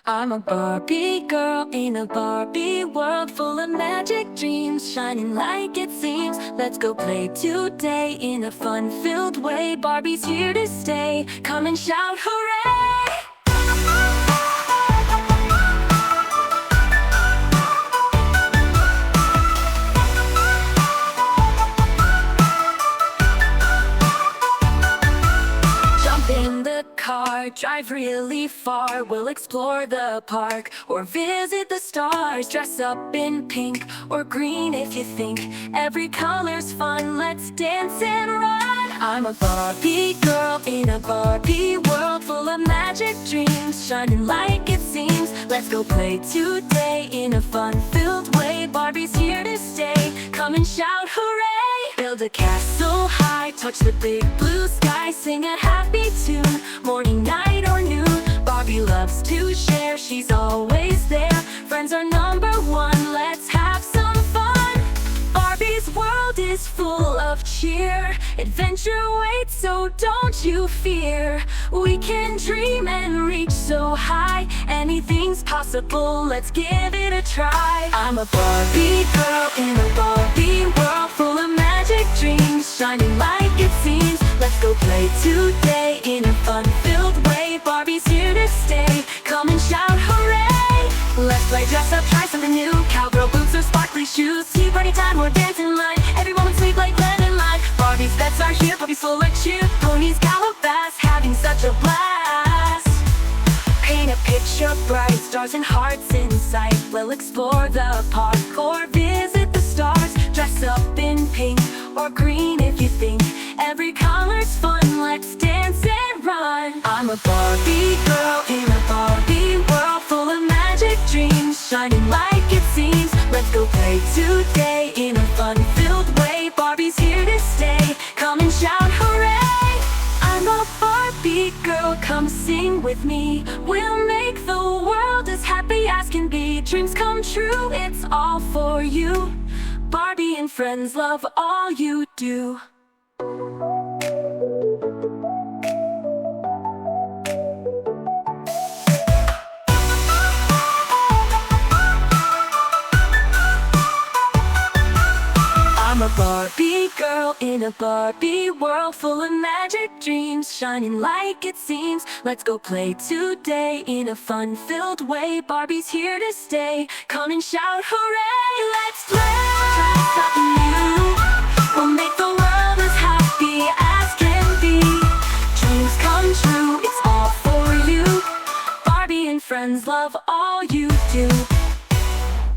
I'm a Barbie girl in a Barbie world full of magic dreams, shining like it seems. Let's go play today in a fun-filled way. Barbie's here to stay. Come and shout hooray! In the car, drive really far. We'll explore the park or visit the stars. Dress up in pink or green if you think every color's fun. Let's dance and run. I'm a Barbie girl in a Barbie world full of magic dreams, shining like it seems. Let's go play today in a fun-filled way. Barbie's here to stay. Come and shout hooray! Build a castle high, touch the big blue sky, sing a happy tune, morning, night, or noon. Barbie loves to share, she's always there. Friends are number one, let's have some fun. Barbie's world is full of cheer. Adventure waits, so don't you fear. We can dream and reach so high. Anything's possible, let's give it a try. I'm a Barbie girl in a Barbie world full of magic dreams, shining like it seems. Let's go play today in a fun-filled way. Barbie's here to stay. Come and shout hooray! Let's play dress up, try something new. Cowgirl boots or sparkly shoes. See party time or dance in line. Every woman sweet like lemon lime. Barbie's pets are here, puppies full of cheer. Ponies gallop fast, having such a blast. Paint a picture bright, stars and hearts in sight. We'll explore the park or visit the stars. Dress up in pink or green if you think every color's fun. Let's dance and run. I'm a Barbie girl in a Barbie world full of magic dreams, shining like it seems. Let's go play today in a fun-filled way. Barbie's here to stay. Come and shout hooray! I'm a Barbie girl, come sing with me. We'll make the world as happy as can be. Dreams come true, it's all for you. Barbie and friends love all you do. I'm a Barbie girl in a Barbie world full of magic dreams, shining like it seems. Let's go play today in a fun-filled way. Barbie's here to stay. Come and shout hooray! Let's play! Try something new. We'll make the world as happy as can be. Dreams come true, it's all for you. Barbie and friends love all you do.